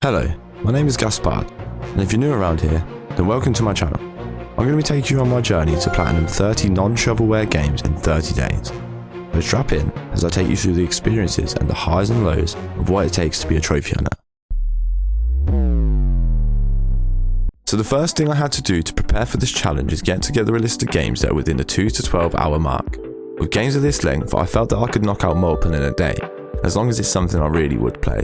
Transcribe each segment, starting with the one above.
Hello, my name is Gaspard, and if you're new around here, then welcome to my channel. I'm going to be taking you on my journey to platinum 30 non-shovelware games in 30 days. So strap in as I take you through the experiences and the highs and lows of what it takes to be a trophy hunter. So the first thing I had to do to prepare for this challenge is get together a list of games that are within the 2 to 12 hour mark. With games of this length, I felt that I could knock out multiple in a day, as long as it's something I really would play.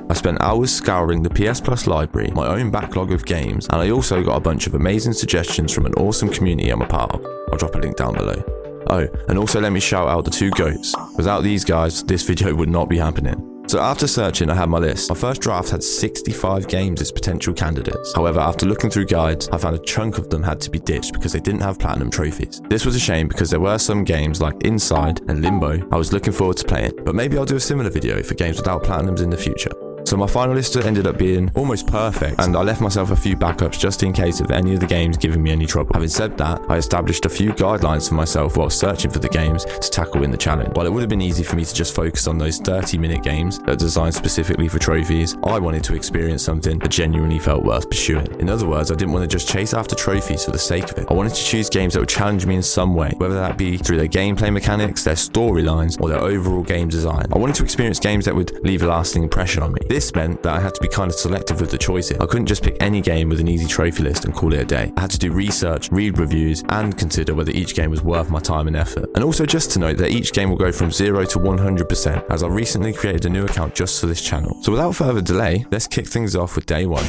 I spent hours scouring the PS Plus library, my own backlog of games, and I also got a bunch of amazing suggestions from an awesome community I'm a part of. I'll drop a link down below. Oh, and also let me shout out the two goats. Without these guys, this video would not be happening. So after searching, I had my list. My first draft had 65 games as potential candidates. However, after looking through guides, I found a chunk of them had to be ditched because they didn't have platinum trophies. This was a shame because there were some games like Inside and Limbo I was looking forward to playing, but maybe I'll do a similar video for games without platinums in the future. So my final list ended up being almost perfect, and I left myself a few backups just in case of any of the games giving me any trouble. Having said that, I established a few guidelines for myself while searching for the games to tackle in the challenge. While it would have been easy for me to just focus on those 30-minute games that are designed specifically for trophies, I wanted to experience something that genuinely felt worth pursuing. In other words, I didn't want to just chase after trophies for the sake of it. I wanted to choose games that would challenge me in some way, whether that be through their gameplay mechanics, their storylines, or their overall game design. I wanted to experience games that would leave a lasting impression on me. This meant that I had to be kind of selective with the choices. I couldn't just pick any game with an easy trophy list and call it a day. I had to do research, read reviews, and consider whether each game was worth my time and effort. And also just to note that each game will go from 0 to 100%, as I recently created a new account just for this channel. So without further delay, let's kick things off with day 1.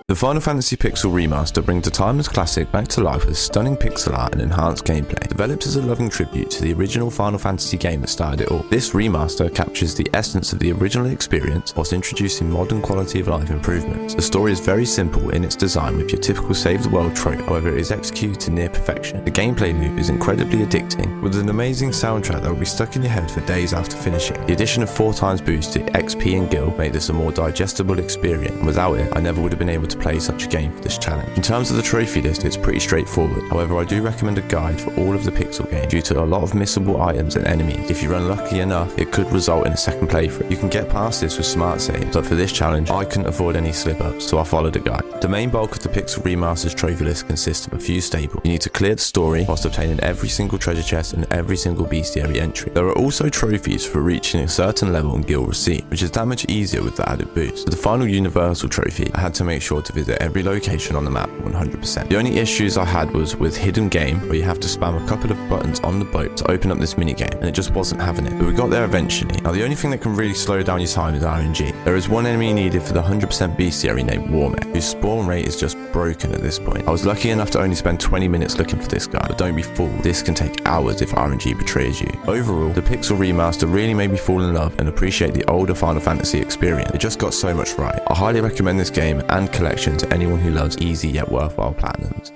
The Final Fantasy Pixel Remaster brings a timeless classic back to life with stunning pixel art and enhanced gameplay. Developed as a loving tribute to the original Final Fantasy game that started it all, this remaster captures the essence of the original experience whilst introducing modern quality of life improvements. The story is very simple in its design with your typical save the world trope, however it is executed to near perfection. The gameplay loop is incredibly addicting, with an amazing soundtrack that will be stuck in your head for days after finishing. The addition of 4x boost to XP and gil made this a more digestible experience, and without it, I never would have been able to play such a game for this challenge. In terms of the trophy list, it's pretty straightforward. However, I do recommend a guide for all of the Pixel games due to a lot of missable items and enemies. If you're unlucky enough, it could result in a second playthrough. You can get past this with smart saves, but for this challenge, I couldn't afford any slip-ups, so I followed a guide. The main bulk of the Pixel Remaster's trophy list consists of a few staples. You need to clear the story whilst obtaining every single treasure chest and every single bestiary entry. There are also trophies for reaching a certain level and gil received, which is that much easier with the added boost. For the final universal trophy, I had to make sure to visit every location on the map 100%. The only issues I had was with hidden game, where you have to spam a couple of buttons on the boat to open up this minigame, and it just wasn't having it, but we got there eventually. Now the only thing that can really slow down your time is RNG. There is one enemy needed for the 100% bestiary named Warmech, whose spawn rate is just broken at this point. I was lucky enough to only spend 20 minutes looking for this guy, but don't be fooled, this can take hours if RNG betrays you. Overall, the Pixel Remaster really made me fall in love and appreciate the older Final Fantasy experience. It just got so much right. I highly recommend this game and collection to anyone who loves easy yet worthwhile platinums.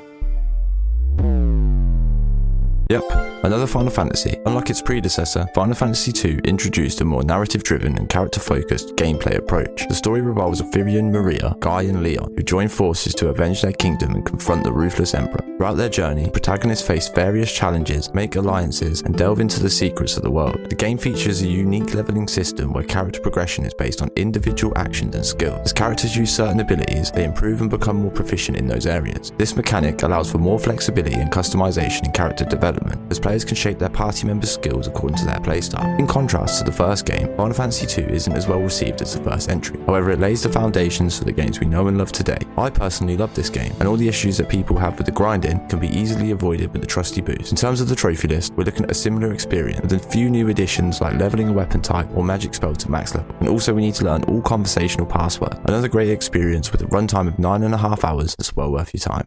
Yep, another Final Fantasy. Unlike its predecessor, Final Fantasy II introduced a more narrative-driven and character-focused gameplay approach. The story revolves of Firion, Maria, Guy and Leon, who join forces to avenge their kingdom and confront the ruthless Emperor. Throughout their journey, protagonists face various challenges, make alliances, and delve into the secrets of the world. The game features a unique leveling system where character progression is based on individual actions and skills. As characters use certain abilities, they improve and become more proficient in those areas. This mechanic allows for more flexibility and customization in character development, as players can shape their party members' skills according to their playstyle. In contrast to the first game, Final Fantasy II isn't as well received as the first entry. However, it lays the foundations for the games we know and love today. I personally love this game, and all the issues that people have with the grinding can be easily avoided with the trusty boost. In terms of the trophy list, we're looking at a similar experience, with a few new additions like leveling a weapon type or magic spell to max level. And also we need to learn all conversational passwords. Another great experience with a runtime of 9.5 hours that's well worth your time.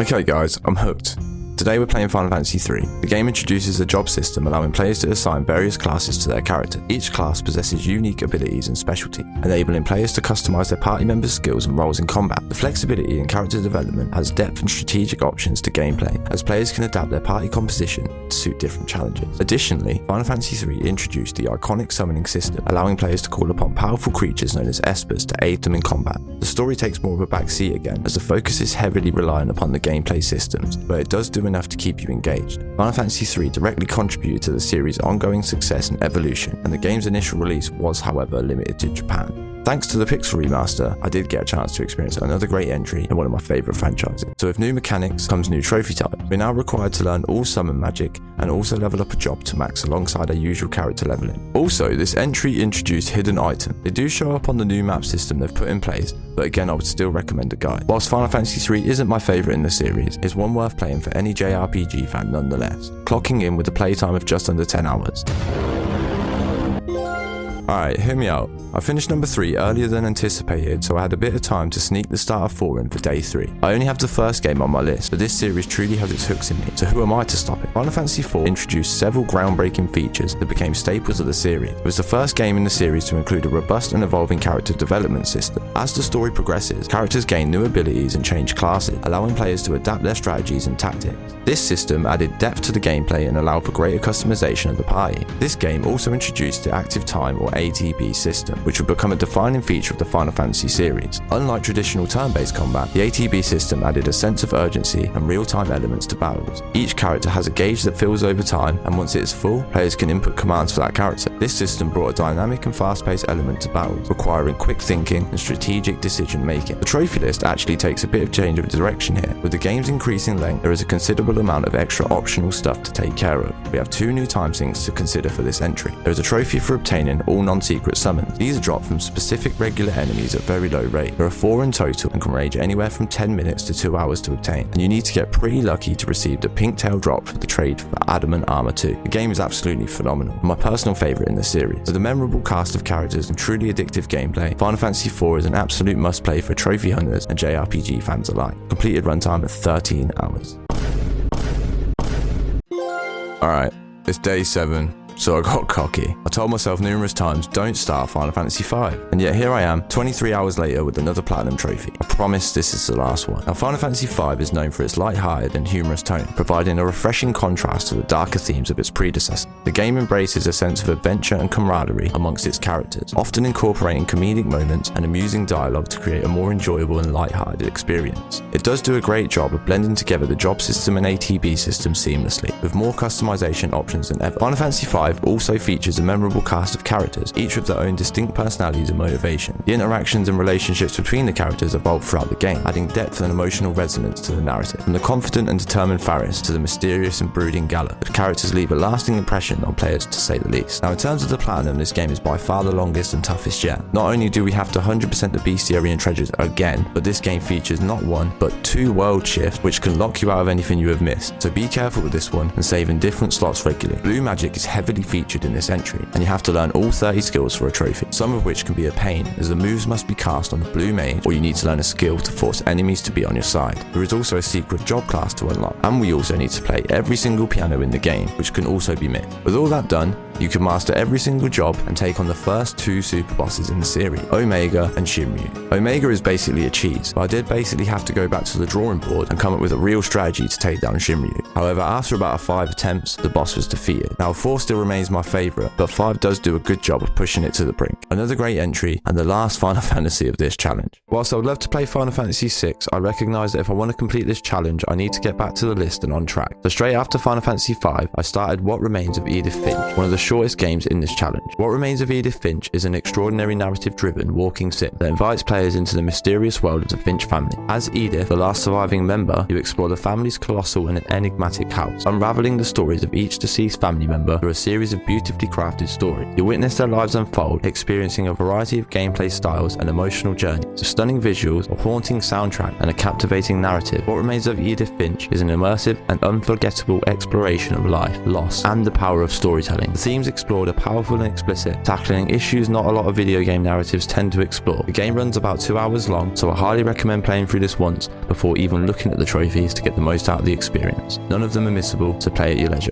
Okay guys, I'm hooked. Today we're playing Final Fantasy III. The game introduces a job system allowing players to assign various classes to their character. Each class possesses unique abilities and specialty, enabling players to customize their party members' skills and roles in combat. The flexibility in character development has depth and strategic options to gameplay, as players can adapt their party composition to suit different challenges. Additionally, Final Fantasy III introduced the iconic summoning system, allowing players to call upon powerful creatures known as espers to aid them in combat. The story takes more of a backseat again, as the focus is heavily reliant upon the gameplay systems, but it does do enough to keep you engaged. Final Fantasy III directly contributed to the series' ongoing success and evolution, and the game's initial release was, however, limited to Japan. Thanks to the Pixel remaster, I did get a chance to experience another great entry in one of my favourite franchises. So with new mechanics comes new trophy types. We're now required to learn all summon magic and also level up a job to max alongside our usual character leveling. Also, this entry introduced hidden items. They do show up on the new map system they've put in place, but again I would still recommend a guide. Whilst Final Fantasy III isn't my favourite in the series, it's one worth playing for any JRPG fan nonetheless, clocking in with a playtime of just under 10 hours. Alright, hear me out. I finished number 3 earlier than anticipated, so I had a bit of time to sneak the start of 4 in for day 3. I only have the first game on my list, but this series truly has its hooks in me, so who am I to stop it? Final Fantasy IV introduced several groundbreaking features that became staples of the series. It was the first game in the series to include a robust and evolving character development system. As the story progresses, characters gain new abilities and change classes, allowing players to adapt their strategies and tactics. This system added depth to the gameplay and allowed for greater customization of the party. This game also introduced the active time or ATB system, which would become a defining feature of the Final Fantasy series. Unlike traditional turn-based combat, the ATB system added a sense of urgency and real-time elements to battles. Each character has a gauge that fills over time, and once it is full, players can input commands for that character. This system brought a dynamic and fast-paced element to battles, requiring quick thinking and strategic decision-making. The trophy list actually takes a bit of change of direction here. With the game's increasing length, there is a considerable amount of extra optional stuff to take care of. We have 2 new time sinks to consider for this entry. There is a trophy for obtaining all non-secret summons. These are dropped from specific regular enemies at very low rate. There are 4 in total and can range anywhere from 10 minutes to 2 hours to obtain, and you need to get pretty lucky to receive the pink tail drop for the trade for Adamant Armor 2. The game is absolutely phenomenal, and my personal favourite in the series. With a memorable cast of characters and truly addictive gameplay, Final Fantasy IV is an absolute must-play for trophy hunters and JRPG fans alike. Completed runtime of 13 hours. Alright, it's day 7. So I got cocky. I told myself numerous times, don't start Final Fantasy V. And yet here I am, 23 hours later with another Platinum Trophy. I promise this is the last one. Now Final Fantasy V is known for its light-hearted and humorous tone, providing a refreshing contrast to the darker themes of its predecessor. The game embraces a sense of adventure and camaraderie amongst its characters, often incorporating comedic moments and amusing dialogue to create a more enjoyable and light-hearted experience. It does do a great job of blending together the job system and ATB system seamlessly, with more customization options than ever. Final Fantasy V also features a memorable cast of characters, each with their own distinct personalities and motivation. The interactions and relationships between the characters evolve throughout the game, adding depth and emotional resonance to the narrative. From the confident and determined Faris to the mysterious and brooding Gala, the characters leave a lasting impression on players, to say the least. Now in terms of the Platinum, this game is by far the longest and toughest yet. Not only do we have to 100% the bestiary and treasures again, but this game features not 1, but 2 world shifts, which can lock you out of anything you have missed. So be careful with this one and save in different slots regularly. Blue magic is heavily featured in this entry, and you have to learn all 30 skills for a trophy, some of which can be a pain, as the moves must be cast on the blue mage, or you need to learn a skill to force enemies to be on your side. There is also a secret job class to unlock, and we also need to play every single piano in the game, which can also be missed. With all that done, you can master every single job and take on the first 2 super bosses in the series, Omega and Shinryu. Omega is basically a cheese, but I did basically have to go back to the drawing board and come up with a real strategy to take down Shinryu. However, after about 5 attempts, the boss was defeated. Now 4 still remains my favourite, but 5 does do a good job of pushing it to the brink. Another great entry, and the last Final Fantasy of this challenge. Whilst I would love to play Final Fantasy VI, I recognise that if I want to complete this challenge, I need to get back to the list and on track. So straight after Final Fantasy V, I started What Remains of Edith Finch, one of the shortest games in this challenge. What Remains of Edith Finch is an extraordinary narrative-driven walking sim that invites players into the mysterious world of the Finch family. As Edith, the last surviving member, you explore the family's colossal and enigmatic house, unraveling the stories of each deceased family member through a series of beautifully crafted stories. You witness their lives unfold, experiencing a variety of gameplay styles and emotional journeys, with stunning visuals, a haunting soundtrack, and a captivating narrative. What Remains of Edith Finch is an immersive and unforgettable exploration of life, loss, and the power of storytelling. The themes explored are powerful and explicit, tackling issues not a lot of video game narratives tend to explore. The game runs about 2 hours long, so I highly recommend playing through this once before even looking at the trophies to get the most out of the experience. None of them are missable, so play at your leisure.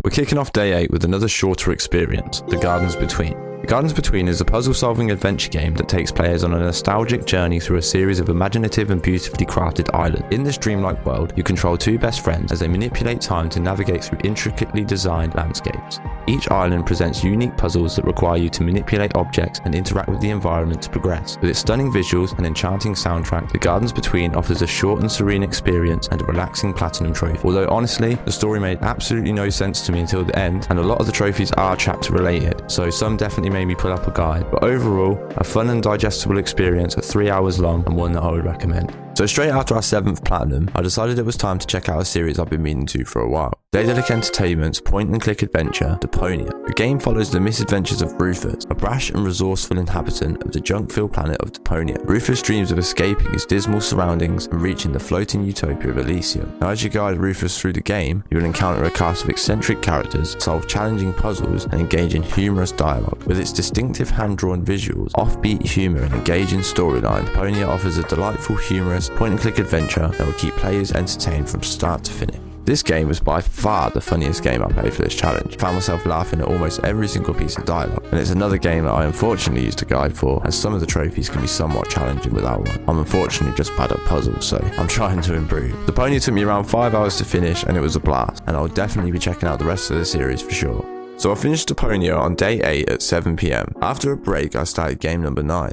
We're kicking off day 8 with another shorter experience, The Gardens Between. The Gardens Between is a puzzle-solving adventure game that takes players on a nostalgic journey through a series of imaginative and beautifully crafted islands. In this dreamlike world, you control two best friends as they manipulate time to navigate through intricately designed landscapes. Each island presents unique puzzles that require you to manipulate objects and interact with the environment to progress. With its stunning visuals and enchanting soundtrack, The Gardens Between offers a short and serene experience and a relaxing platinum trophy. Although honestly, the story made absolutely no sense to me until the end, and a lot of the trophies are chapter related, so some definitely made me pull up a guide. But overall, a fun and digestible experience at 3 hours long, and one that I would recommend. So straight after our 7th platinum, I decided it was time to check out a series I've been meaning to for a while. Daedalic Entertainment's point-and-click adventure, Deponia. The game follows the misadventures of Rufus, a brash and resourceful inhabitant of the junk-filled planet of Deponia. Rufus dreams of escaping his dismal surroundings and reaching the floating utopia of Elysium. Now, as you guide Rufus through the game, you will encounter a cast of eccentric characters, solve challenging puzzles, and engage in humorous dialogue. With its distinctive hand-drawn visuals, offbeat humor, and engaging storyline, Deponia offers a delightful, humorous, point-and-click adventure that will keep players entertained from start to finish. This game was by far the funniest game I played for this challenge. I found myself laughing at almost every single piece of dialogue, and it's another game that I unfortunately used a guide for, as some of the trophies can be somewhat challenging without one. I'm unfortunately just bad at puzzles, so I'm trying to improve. Deponia took me around 5 hours to finish, and it was a blast, and I'll definitely be checking out the rest of the series for sure. So I finished Deponia on day 8 at 7 PM. After a break, I started game number 9.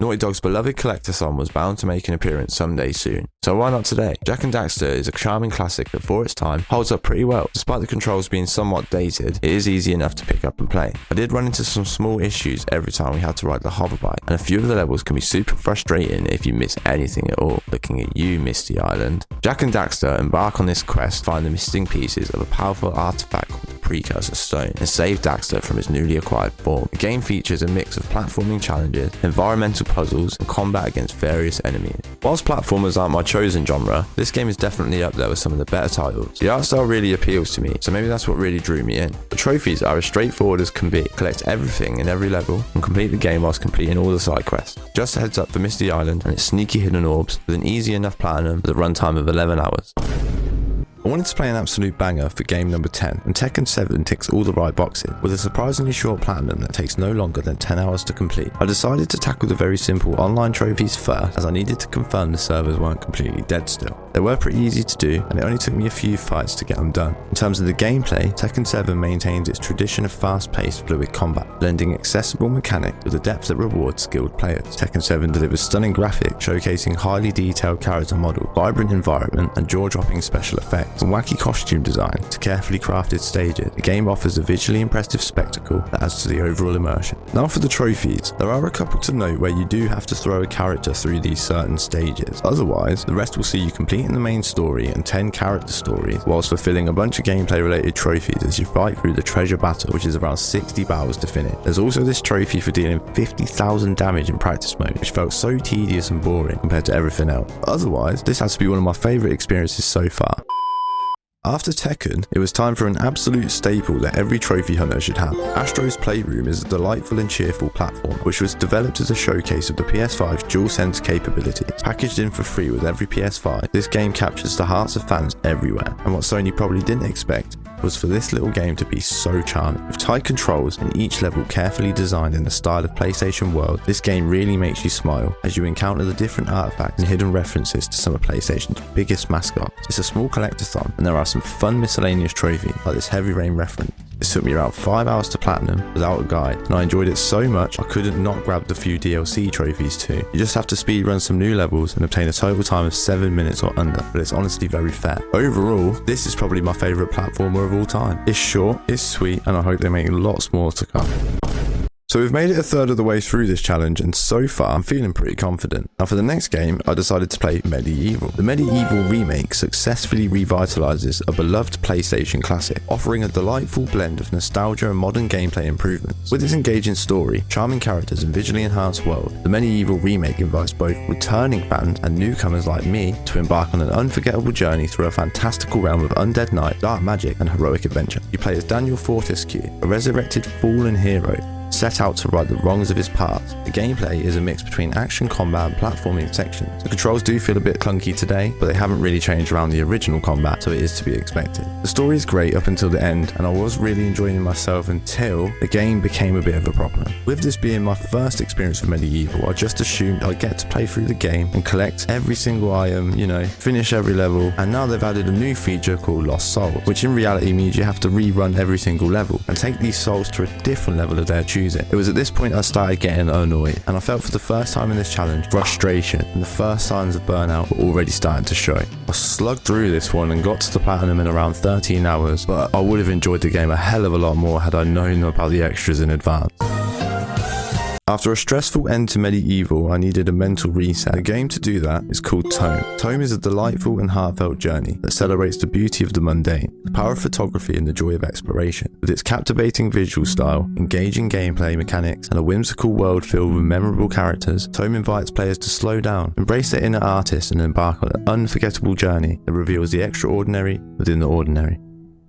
Naughty Dog's beloved Collectathon was bound to make an appearance someday soon, so why not today? Jak and Daxter is a charming classic that for its time holds up pretty well. Despite the controls being somewhat dated, it is easy enough to pick up and play. I did run into some small issues every time we had to ride the hoverbike, and a few of the levels can be super frustrating if you miss anything at all. Looking at you, Misty Island. Jak and Daxter embark on this quest to find the missing pieces of a powerful artifact called the Precursor Stone and save Daxter from his newly acquired form. The game features a mix of platforming challenges, environmental puzzles, and combat against various enemies. Whilst platformers aren't my chosen genre, this game is definitely up there with some of the better titles. The art style really appeals to me, so maybe that's what really drew me in. The trophies are as straightforward as can be. Collect everything in every level and complete the game whilst completing all the side quests. Just a heads up for Misty Island and its sneaky hidden orbs with an easy enough platinum with a runtime of 11 hours. I wanted to play an absolute banger for game number 10, and Tekken 7 ticks all the right boxes, with a surprisingly short platinum that takes no longer than 10 hours to complete. I decided to tackle the very simple online trophies first, as I needed to confirm the servers weren't completely dead still. They were pretty easy to do, and it only took me a few fights to get them done. In terms of the gameplay, Tekken 7 maintains its tradition of fast-paced, fluid combat, blending accessible mechanics with a depth that rewards skilled players. Tekken 7 delivers stunning graphics, showcasing highly detailed character models, vibrant environment, and jaw-dropping special effects. From wacky costume design to carefully crafted stages, the game offers a visually impressive spectacle that adds to the overall immersion. Now for the trophies, there are a couple to note where you do have to throw a character through these certain stages. Otherwise, the rest will see you completing the main story and 10 character stories, whilst fulfilling a bunch of gameplay related trophies as you fight through the treasure battle, which is around 60 battles to finish. There's also this trophy for dealing 50,000 damage in practice mode, which felt so tedious and boring compared to everything else. Otherwise, this has to be one of my favourite experiences so far. After Tekken, it was time for an absolute staple that every trophy hunter should have. Astro's Playroom is a delightful and cheerful platform, which was developed as a showcase of the PS5's DualSense capabilities. Packaged in for free with every PS5, this game captures the hearts of fans everywhere, and what Sony probably didn't expect was for this little game to be so charming. With tight controls and each level carefully designed in the style of PlayStation World, this game really makes you smile as you encounter the different artifacts and hidden references to some of PlayStation's biggest mascots. It's a small collectathon, and there are some fun miscellaneous trophies like this Heavy Rain reference. This took me around 5 hours to platinum without a guide, and I enjoyed it so much I couldn't not grab the few DLC trophies too. You just have to speedrun some new levels and obtain a total time of 7 minutes or under, but it's honestly very fair. Overall, this is probably my favourite platformer of all time. It's short, it's sweet, and I hope they make lots more to come. So we've made it a third of the way through this challenge, and so far I'm feeling pretty confident. Now for the next game, I decided to play Medieval. The Medieval remake successfully revitalizes a beloved PlayStation classic, offering a delightful blend of nostalgia and modern gameplay improvements. With its engaging story, charming characters and visually enhanced world, the Medieval remake invites both returning fans and newcomers like me to embark on an unforgettable journey through a fantastical realm of undead knights, dark magic, and heroic adventure. You play as Daniel Fortescue, a resurrected fallen hero, set out to right the wrongs of his past. The gameplay is a mix between action, combat and platforming sections. The controls do feel a bit clunky today, but they haven't really changed around the original combat, so it is to be expected. The story is great up until the end, and I was really enjoying myself until the game became a bit of a problem. With this being my first experience with Medieval, I just assumed I'd get to play through the game and collect every single item, finish every level, and now they've added a new feature called Lost Souls, which in reality means you have to rerun every single level and take these souls to a different level of their choosing. It was at this point I started getting annoyed, and I felt for the first time in this challenge frustration, and the first signs of burnout were already starting to show. I slugged through this one and got to the platinum in around 13 hours, but I would have enjoyed the game a hell of a lot more had I known about the extras in advance. After a stressful end to Medieval, I needed a mental reset. The game to do that is called Tome. Tome is a delightful and heartfelt journey that celebrates the beauty of the mundane, the power of photography and the joy of exploration. With its captivating visual style, engaging gameplay mechanics, and a whimsical world filled with memorable characters, Tome invites players to slow down, embrace their inner artist and embark on an unforgettable journey that reveals the extraordinary within the ordinary.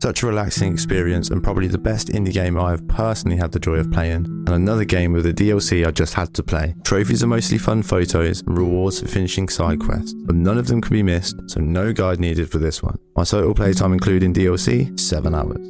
Such a relaxing experience, and probably the best indie game I have personally had the joy of playing, and another game with a DLC I just had to play. Trophies are mostly fun photos and rewards for finishing side quests, but none of them can be missed, so no guide needed for this one. My total playtime including DLC, 7 hours.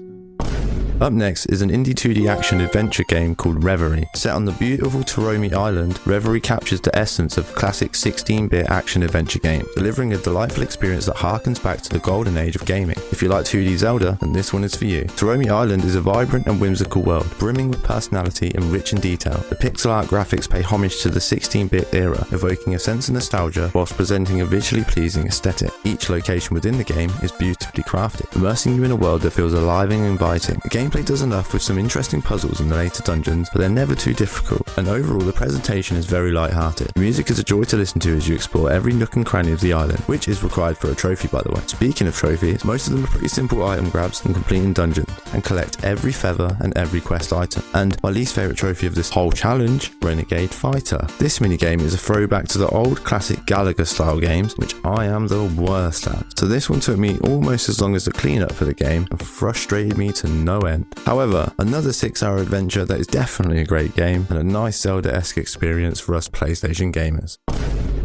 Up next is an indie 2D action adventure game called Reverie. Set on the beautiful Taromi Island, Reverie captures the essence of classic 16-bit action adventure games, delivering a delightful experience that harkens back to the golden age of gaming. If you like 2D Zelda, then this one is for you. Taromi Island is a vibrant and whimsical world, brimming with personality and rich in detail. The pixel art graphics pay homage to the 16-bit era, evoking a sense of nostalgia whilst presenting a visually pleasing aesthetic. Each location within the game is beautifully crafted, immersing you in a world that feels alive and inviting. The gameplay does enough with some interesting puzzles in the later dungeons, but they're never too difficult, and overall the presentation is very light-hearted. The music is a joy to listen to as you explore every nook and cranny of the island, which is required for a trophy by the way. Speaking of trophies, most of them are pretty simple item grabs and completing dungeons, and collect every feather and every quest item. And my least favourite trophy of this whole challenge, Renegade Fighter. This minigame is a throwback to the old classic Galaga style games, which I am the worst at. So this one took me almost as long as the cleanup for the game and frustrated me to no end. However, another 6-hour adventure that is definitely a great game and a nice Zelda-esque experience for us PlayStation gamers.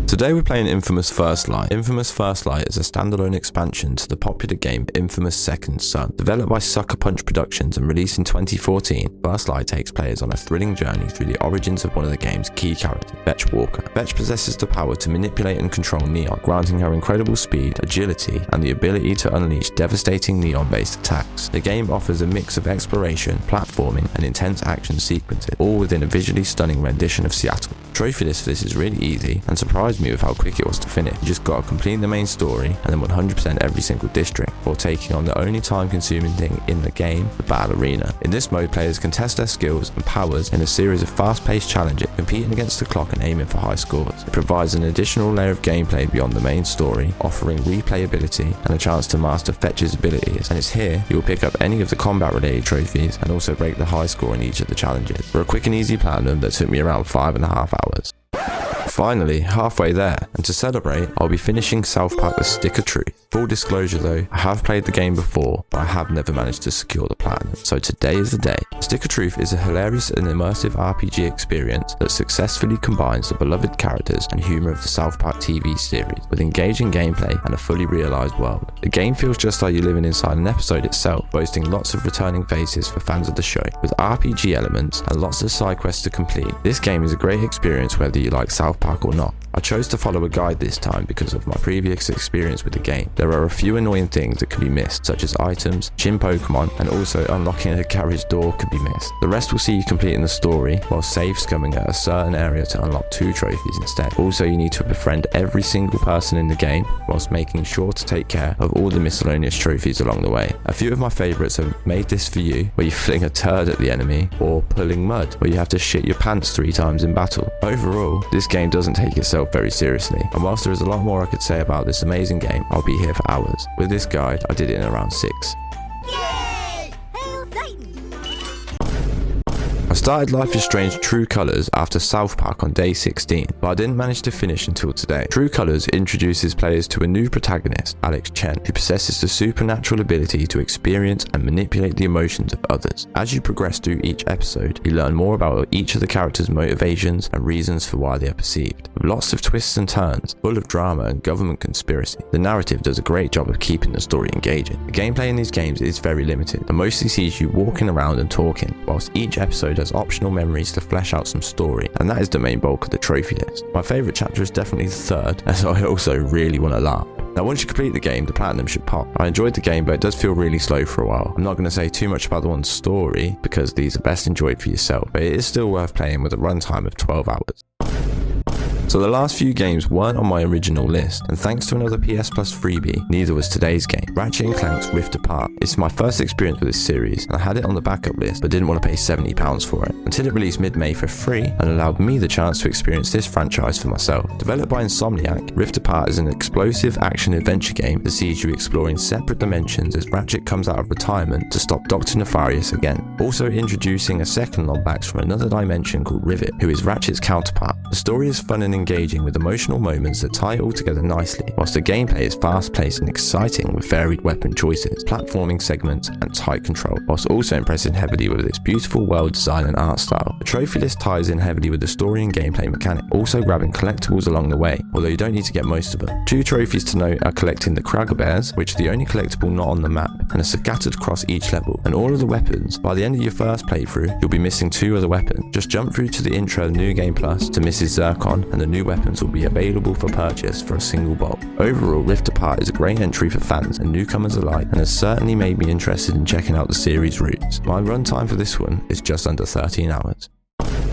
Today we're playing Infamous First Light. Infamous First Light is a standalone expansion to the popular game Infamous Second Son. Developed by Sucker Punch Productions and released in 2014, First Light takes players on a thrilling journey through the origins of one of the game's key characters, Vetch Walker. Vetch possesses the power to manipulate and control Neon, granting her incredible speed, agility, and the ability to unleash devastating Neon-based attacks. The game offers a mix of exploration, platforming, and intense action sequences, all within a visually stunning rendition of Seattle. Trophy list for this is really easy and surprised me with how quick it was to finish. You just gotta complete the main story and then 100% every single district, while taking on the only time consuming thing in the game, the battle arena. In this mode, players can test their skills and powers in a series of fast-paced challenges, competing against the clock and aiming for high scores. It provides an additional layer of gameplay beyond the main story, offering replayability and a chance to master Vetch's abilities, and it's here you will pick up any of the combat related trophies and also break the high score in each of the challenges. For a quick and easy platinum that took me around 5.5 hours. Finally, halfway there, and to celebrate, I'll be finishing South Park The Stick of Truth. Full disclosure though, I have played the game before, but I have never managed to secure the platinum, so today is the day. Stick of Truth is a hilarious and immersive RPG experience that successfully combines the beloved characters and humour of the South Park TV series, with engaging gameplay and a fully realised world. The game feels just like you're living inside an episode itself, boasting lots of returning faces for fans of the show, with RPG elements and lots of side quests to complete. This game is a great experience whether you like South Park or not. I chose to follow a guide this time because of my previous experience with the game. There are a few annoying things that can be missed, such as items, gym Pokemon, and also unlocking a garage door could be missed. The rest will see you completing the story, while save scumming at a certain area to unlock 2 trophies instead. Also, you need to befriend every single person in the game, whilst making sure to take care of all the miscellaneous trophies along the way. A few of my favourites have Made This For You, where you fling a turd at the enemy, or Pulling Mud, where you have to shit your pants 3 times in battle. Overall, this game doesn't take itself very seriously, and whilst there is a lot more I could say about this amazing game, I'll be here for hours. With this guide, I did it in around 6. Yay! Hail Satan! I started Life is Strange True Colors after South Park on day 16, but I didn't manage to finish until today. True Colors introduces players to a new protagonist, Alex Chen, who possesses the supernatural ability to experience and manipulate the emotions of others. As you progress through each episode, you learn more about each of the characters' motivations and reasons for why they are perceived. With lots of twists and turns, full of drama and government conspiracy, the narrative does a great job of keeping the story engaging. The gameplay in these games is very limited and mostly sees you walking around and talking, whilst each episode has optional memories to flesh out some story, and that is the main bulk of the trophy list. My favourite chapter is definitely the third, as I also really want to laugh. Now once you complete the game, the platinum should pop. I enjoyed the game, but it does feel really slow for a while. I'm not going to say too much about the one's story, because these are best enjoyed for yourself, but it is still worth playing with a runtime of 12 hours. So the last few games weren't on my original list, and thanks to another PS Plus freebie, neither was today's game, Ratchet & Clank's Rift Apart. It's my first experience with this series, and I had it on the backup list, but didn't want to pay £70 for it, until it released mid-May for free, and allowed me the chance to experience this franchise for myself. Developed by Insomniac, Rift Apart is an explosive action-adventure game that sees you exploring separate dimensions as Ratchet comes out of retirement to stop Dr. Nefarious again. Also introducing a second Lombax from another dimension called Rivet, who is Ratchet's counterpart. The story is fun and engaging with emotional moments that tie it all together nicely, whilst the gameplay is fast-paced and exciting with varied weapon choices, platforming segments, and tight control, whilst also impressing heavily with its beautiful world design and art style. The trophy list ties in heavily with the story and gameplay mechanic, also grabbing collectibles along the way, although you don't need to get most of them. Two trophies to note are collecting the Kragger Bears, which are the only collectible not on the map, and are scattered across each level, and all of the weapons. By the end of your first playthrough, you'll be missing 2 other weapons. Just jump through to the intro of New Game Plus to Mrs. Zircon, and the new weapons will be available for purchase for a single bolt. Overall, Rift Apart is a great entry for fans and newcomers alike, and has certainly made me interested in checking out the series' roots. My runtime for this one is just under 13 hours.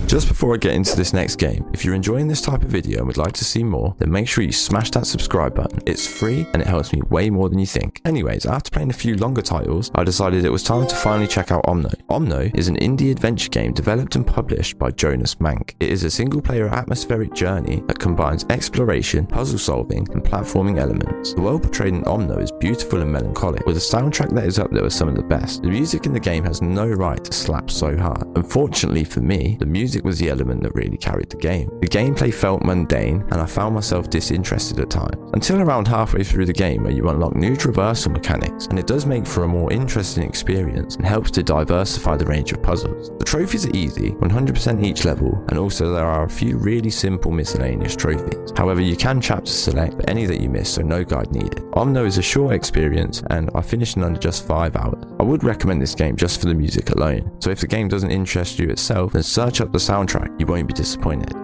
Just before I get into this next game, if you're enjoying this type of video and would like to see more, then make sure you smash that subscribe button. It's free and it helps me way more than you think. Anyways, after playing a few longer titles, I decided it was time to finally check out Omno. Omno is an indie adventure game developed and published by Jonas Mank. It is a single-player atmospheric journey that combines exploration, puzzle solving, and platforming elements. The world portrayed in Omno is beautiful and melancholic, with a soundtrack that is up there with some of the best. The music in the game has no right to slap so hard. Unfortunately for me, the music was the element that really carried the game. The gameplay felt mundane, and I found myself disinterested at times, until around halfway through the game where you unlock new traversal mechanics, and it does make for a more interesting experience and helps to diversify the range of puzzles. The trophies are easy, 100% each level, and also there are a few really simple miscellaneous trophies. However, you can chapter select for any that you miss, so no guide needed. Omno is a short experience, and I finished in under just 5 hours. I would recommend this game just for the music alone, so if the game doesn't interest you itself, then search up the soundtrack, you won't be disappointed.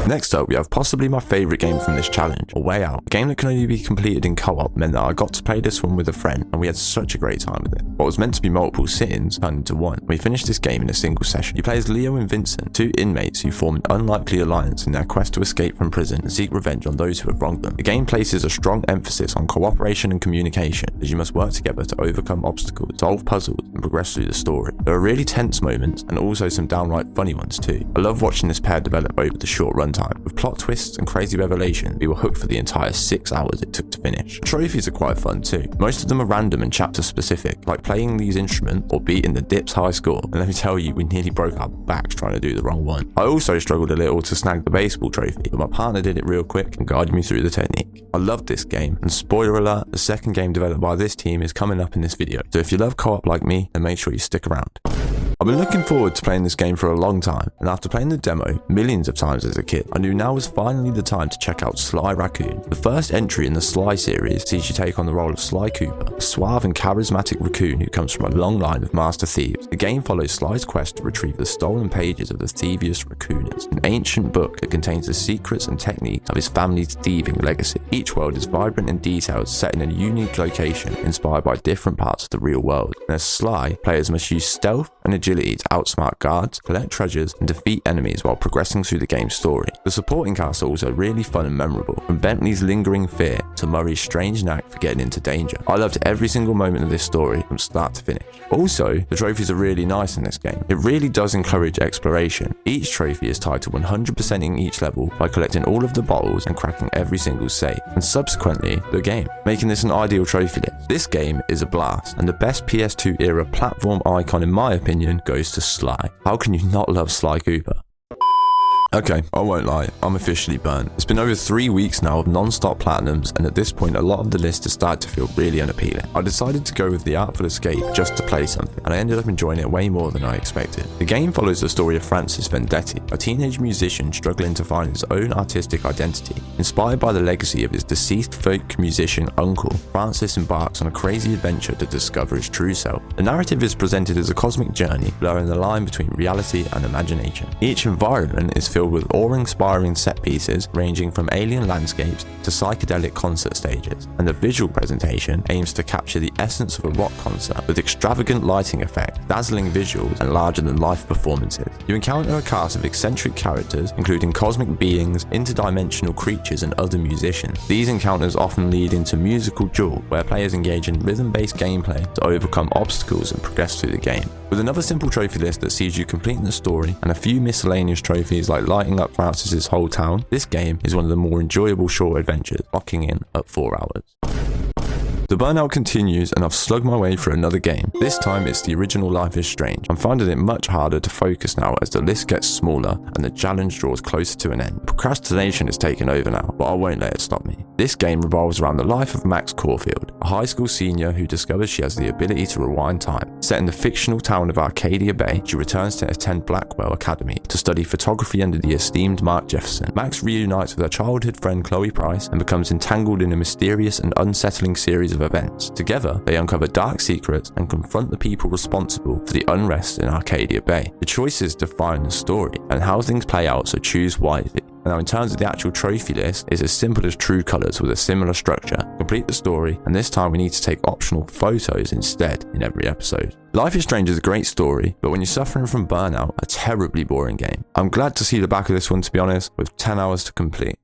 Next up, we have possibly my favourite game from this challenge, A Way Out. A game that can only be completed in co-op meant that I got to play this one with a friend, and we had such a great time with it. What was meant to be multiple sit-ins turned into one. We finished this game in a single session. You play as Leo and Vincent, 2 inmates who form an unlikely alliance in their quest to escape from prison and seek revenge on those who have wronged them. The game places a strong emphasis on cooperation and communication, as you must work together to overcome obstacles, solve puzzles, and progress through the story. There are really tense moments, and also some downright funny ones too. I love watching this pair develop over the short runtime. With plot twists and crazy revelations, we were hooked for the entire 6 hours it took to finish. Trophies are quite fun too. Most of them are random and chapter specific, like playing these instruments or beating the Dips high score, and let me tell you, we nearly broke our backs trying to do the wrong one. I also struggled a little to snag the baseball trophy, but my partner did it real quick and guided me through the technique. I loved this game, and spoiler alert, the second game developed by this team is coming up in this video, so if you love co-op like me, then make sure you stick around. I've been looking forward to playing this game for a long time, and after playing the demo millions of times as a kid, I knew now was finally the time to check out Sly Raccoon. The first entry in the Sly series sees you take on the role of Sly Cooper, a suave and charismatic raccoon who comes from a long line of master thieves. The game follows Sly's quest to retrieve the stolen pages of the Thievius Raccoonus, an ancient book that contains the secrets and techniques of his family's thieving legacy. Each world is vibrant and detailed, set in a unique location, inspired by different parts of the real world. And as Sly, players must use stealth and agility agility to outsmart guards, collect treasures, and defeat enemies while progressing through the game's story. The supporting cast are also really fun and memorable, from Bentley's lingering fear to Murray's strange knack for getting into danger. I loved every single moment of this story from start to finish. Also, the trophies are really nice in this game. It really does encourage exploration. Each trophy is tied to 100%ing each level by collecting all of the bottles and cracking every single save, and subsequently the game, making this an ideal trophy list. This game is a blast, and the best PS2 era platform icon in my opinion goes to Sly. How can you not love Sly Cooper? Okay, I won't lie, I'm officially burnt. It's been over 3 weeks now of non-stop platinums, and at this point a lot of the list has started to feel really unappealing. I decided to go with the Artful Escape just to play something, and I ended up enjoying it way more than I expected. The game follows the story of Francis Vendetti, a teenage musician struggling to find his own artistic identity. Inspired by the legacy of his deceased folk musician uncle, Francis embarks on a crazy adventure to discover his true self. The narrative is presented as a cosmic journey, blurring the line between reality and imagination. Each environment is filled with awe-inspiring set pieces ranging from alien landscapes to psychedelic concert stages, and the visual presentation aims to capture the essence of a rock concert with extravagant lighting effects, dazzling visuals, and larger-than-life performances. You encounter a cast of eccentric characters, including cosmic beings, interdimensional creatures, and other musicians. These encounters often lead into musical duel, where players engage in rhythm-based gameplay to overcome obstacles and progress through the game. With another simple trophy list that sees you completing the story and a few miscellaneous trophies like lighting up Francis's whole town, this game is one of the more enjoyable short adventures, clocking in at 4 hours. The burnout continues, and I've slugged my way through another game. This time it's the original Life is Strange. I'm finding it much harder to focus now as the list gets smaller and the challenge draws closer to an end. Procrastination is taking over now, but I won't let it stop me. This game revolves around the life of Max Caulfield, a high school senior who discovers she has the ability to rewind time. Set in the fictional town of Arcadia Bay, she returns to attend Blackwell Academy to study photography under the esteemed Mark Jefferson. Max reunites with her childhood friend Chloe Price and becomes entangled in a mysterious and unsettling series of events. Together, they uncover dark secrets and confront the people responsible for the unrest in Arcadia Bay. The choices define the story and how things play out, so choose wisely. Now, in terms of the actual trophy list, it's as simple as True Colors with a similar structure. Complete the story, and this time we need to take optional photos instead in every episode. Life is Strange is a great story, but when you're suffering from burnout, a terribly boring game. I'm glad to see the back of this one, to be honest, with 10 hours to complete.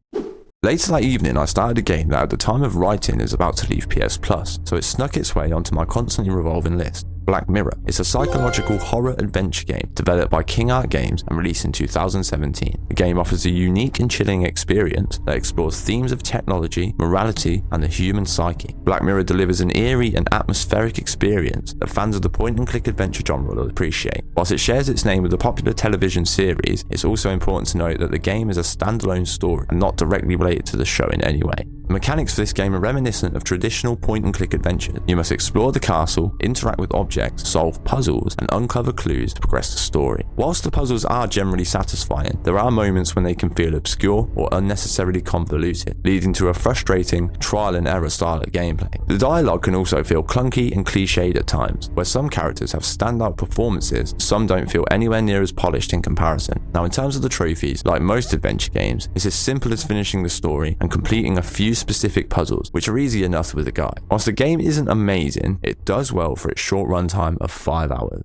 Later that evening, I started a game that at the time of writing is about to leave PS Plus, so it snuck its way onto my constantly revolving list. Black Mirror. It's a psychological horror adventure game developed by King Art Games and released in 2017. The game offers a unique and chilling experience that explores themes of technology, morality, and the human psyche. Black Mirror delivers an eerie and atmospheric experience that fans of the point-and-click adventure genre will appreciate. Whilst it shares its name with the popular television series, it's also important to note that the game is a standalone story and not directly related to the show in any way. The mechanics for this game are reminiscent of traditional point-and-click adventures. You must explore the castle, interact with objects, solve puzzles, and uncover clues to progress the story. Whilst the puzzles are generally satisfying, there are moments when they can feel obscure or unnecessarily convoluted, leading to a frustrating trial-and-error style of gameplay. The dialogue can also feel clunky and cliched at times, where some characters have standout performances, some don't feel anywhere near as polished in comparison. Now, in terms of the trophies, like most adventure games, it's as simple as finishing the story and completing a few specific puzzles, which are easy enough with a guide. Whilst the game isn't amazing, it does well for its short runtime of 5 hours.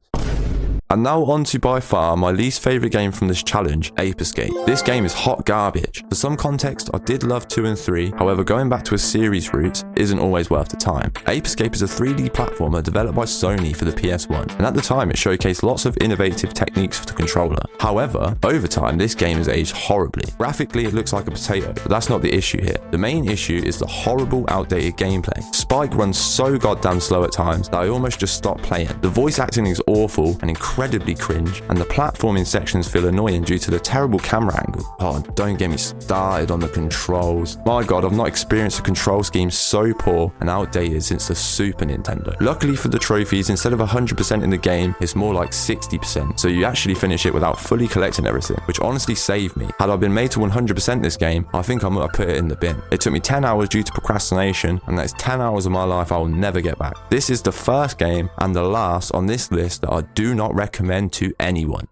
And now on to by far my least favourite game from this challenge, Ape Escape. This game is hot garbage. For some context, I did love 2 and 3, however going back to a series route isn't always worth the time. Ape Escape is a 3D platformer developed by Sony for the PS1, and at the time it showcased lots of innovative techniques for the controller. However, over time this game has aged horribly. Graphically it looks like a potato, but that's not the issue here. The main issue is the horrible outdated gameplay. Spike runs so goddamn slow at times that I almost just stopped playing. The voice acting is awful and incredibly cringe, and the platforming sections feel annoying due to the terrible camera angle. Oh, don't get me started on the controls. My god, I've not experienced a control scheme so poor and outdated since the Super Nintendo. Luckily for the trophies, instead of 100% in the game, it's more like 60%, so you actually finish it without fully collecting everything, which honestly saved me. Had I been made to 100% this game, I think I might have put it in the bin. It took me 10 hours due to procrastination, and that's 10 hours of my life I will never get back. This is the first game and the last on this list that I do not recommend to anyone.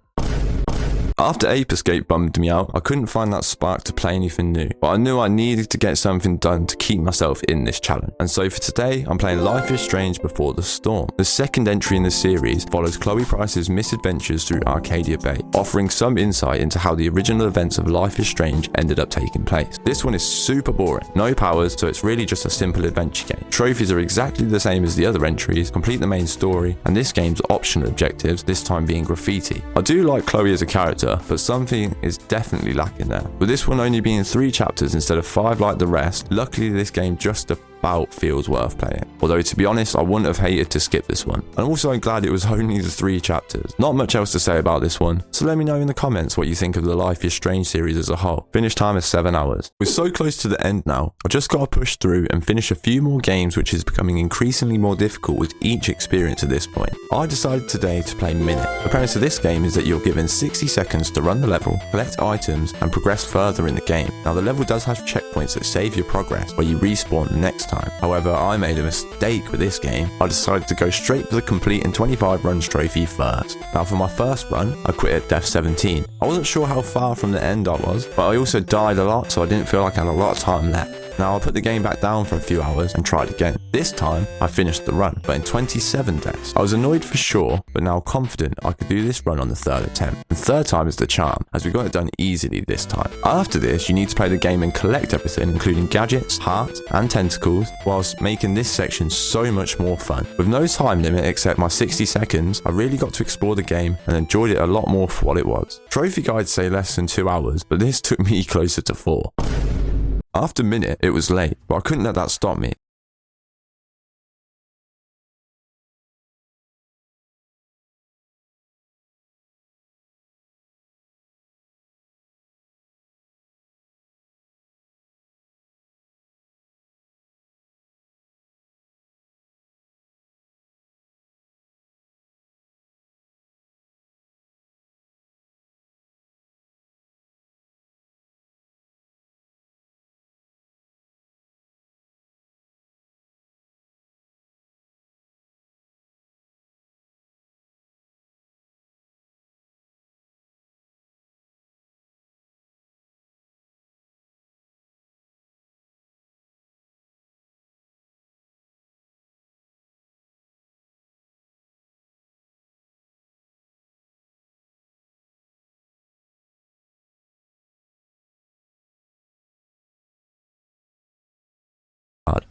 After Ape Escape bummed me out, I couldn't find that spark to play anything new, but I knew I needed to get something done to keep myself in this challenge. And so for today, I'm playing Life is Strange Before the Storm. The second entry in the series follows Chloe Price's misadventures through Arcadia Bay, offering some insight into how the original events of Life is Strange ended up taking place. This one is super boring, no powers, so it's really just a simple adventure game. Trophies are exactly the same as the other entries, complete the main story, and this game's optional objectives, this time being graffiti. I do like Chloe as a character, but something is definitely lacking there. With this one only being 3 chapters instead of 5 like the rest, luckily this game just about feels worth playing. Although to be honest, I wouldn't have hated to skip this one. And also I'm glad it was only the 3 chapters. Not much else to say about this one, so let me know in the comments what you think of the Life is Strange series as a whole. Finish time is 7 hours. We're so close to the end now, I've just got to push through and finish a few more games, which is becoming increasingly more difficult with each experience at this point. I decided today to play Minute. The premise of this game is that you're given 60 seconds to run the level, collect items, and progress further in the game. Now the level does have checkpoints that save your progress, where you respawn the next time. However, I made a mistake with this game. I decided to go straight for the complete in 25 runs trophy first. Now for my first run, I quit at death 17. I wasn't sure how far from the end I was, but I also died a lot, so I didn't feel like I had a lot of time left. Now I'll put the game back down for a few hours and try it again. This time, I finished the run, but in 27 deaths. I was annoyed for sure, but now confident I could do this run on the 3rd attempt. And 3rd time is the charm, as we got it done easily this time. After this, you need to play the game and collect everything, including gadgets, hearts, and tentacles, whilst making this section so much more fun. With no time limit except my 60 seconds, I really got to explore the game and enjoyed it a lot more for what it was. Trophy guides say less than 2 hours, but this took me closer to 4. After Minute, it was late, but I couldn't let that stop me.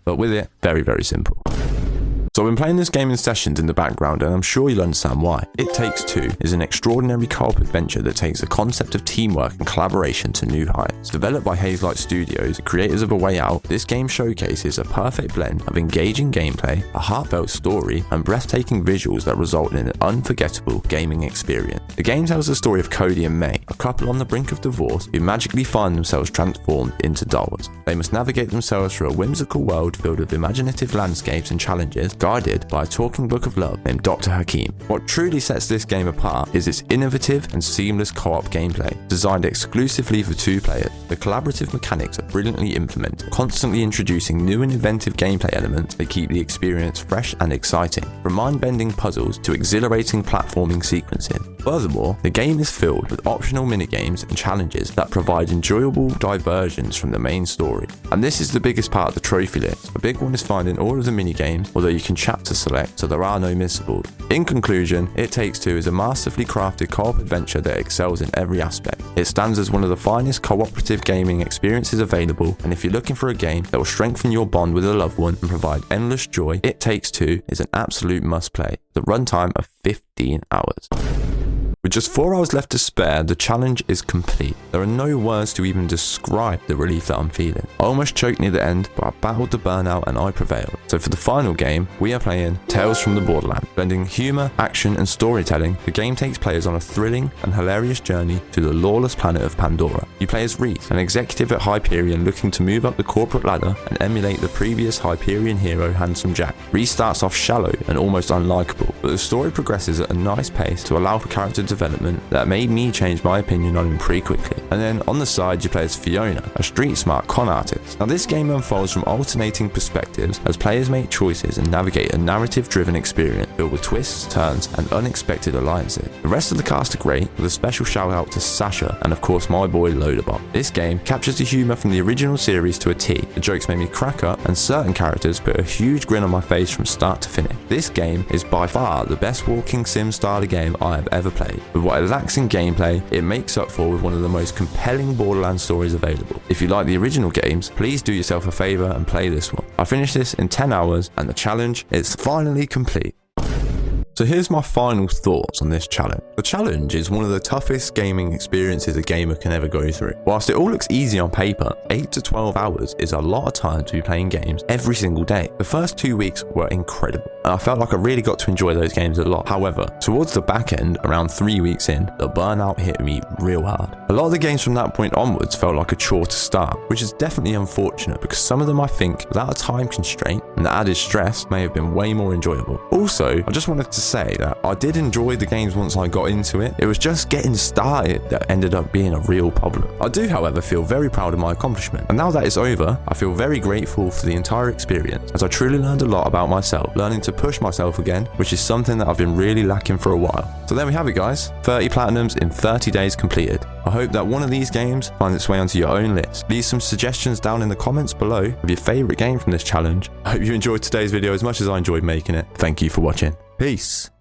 But with it, very, very simple. So I've been playing this game in sessions in the background, and I'm sure you'll understand why. It Takes Two is an extraordinary co-op adventure that takes the concept of teamwork and collaboration to new heights. Developed by Hazelight Studios, the creators of A Way Out, this game showcases a perfect blend of engaging gameplay, a heartfelt story, and breathtaking visuals that result in an unforgettable gaming experience. The game tells the story of Cody and May, a couple on the brink of divorce who magically find themselves transformed into dolls. They must navigate themselves through a whimsical world filled with imaginative landscapes and challenges, guided by a talking book of love named Dr. Hakim. What truly sets this game apart is its innovative and seamless co-op gameplay, designed exclusively for 2 players. The collaborative mechanics are brilliantly implemented, constantly introducing new and inventive gameplay elements that keep the experience fresh and exciting, from mind-bending puzzles to exhilarating platforming sequences. Furthermore, the game is filled with optional minigames and challenges that provide enjoyable diversions from the main story. And this is the biggest part of the trophy list. A big one is finding all of the minigames, although you can chapter select, so there are no missables. In conclusion, It Takes Two is a masterfully crafted co-op adventure that excels in every aspect. It stands as one of the finest cooperative gaming experiences available, and if you're looking for a game that will strengthen your bond with a loved one and provide endless joy, It Takes Two is an absolute must-play. The runtime of 15 hours. With just 4 hours left to spare, the challenge is complete. There are no words to even describe the relief that I'm feeling. I almost choked near the end, but I battled the burnout and I prevailed. So for the final game, we are playing Tales from the Borderlands. Blending humour, action and storytelling, the game takes players on a thrilling and hilarious journey to the lawless planet of Pandora. You play as Reese, an executive at Hyperion looking to move up the corporate ladder and emulate the previous Hyperion hero Handsome Jack. Reese starts off shallow and almost unlikable, but the story progresses at a nice pace to allow for character development development that made me change my opinion on him pretty quickly. And then on the side you play as Fiona, a street smart con artist. Now this game unfolds from alternating perspectives as players make choices and navigate a narrative driven experience filled with twists, turns and unexpected alliances. The rest of the cast are great, with a special shout out to Sasha and of course my boy Loaderbot. This game captures the humour from the original series to a T. The jokes made me crack up and certain characters put a huge grin on my face from start to finish. This game is by far the best walking sim style game I have ever played. With what it lacks in gameplay, it makes up for with one of the most compelling Borderlands stories available. If you like the original games, please do yourself a favour and play this one. I finished this in 10 hours and the challenge is finally complete. So here's my final thoughts on this challenge. The challenge is one of the toughest gaming experiences a gamer can ever go through. Whilst it all looks easy on paper, 8 to 12 hours is a lot of time to be playing games every single day. The first 2 weeks were incredible, and I felt like I really got to enjoy those games a lot. However, towards the back end, around 3 weeks in, the burnout hit me real hard. A lot of the games from that point onwards felt like a chore to start, which is definitely unfortunate because some of them I think, without a time constraint and the added stress, may have been way more enjoyable. Also, I just wanted to say that I did enjoy the games once I got into it. It was just getting started that ended up being a real problem. I do, however, feel very proud of my accomplishment, and now that it's over, I feel very grateful for the entire experience, as I truly learned a lot about myself, learning to push myself again, which is something that I've been really lacking for a while. So there we have it guys, 30 platinums in 30 days completed. I hope that one of these games finds its way onto your own list. Leave some suggestions down in the comments below of your favourite game from this challenge. I hope you enjoyed today's video as much as I enjoyed making it. Thank you for watching. Peace.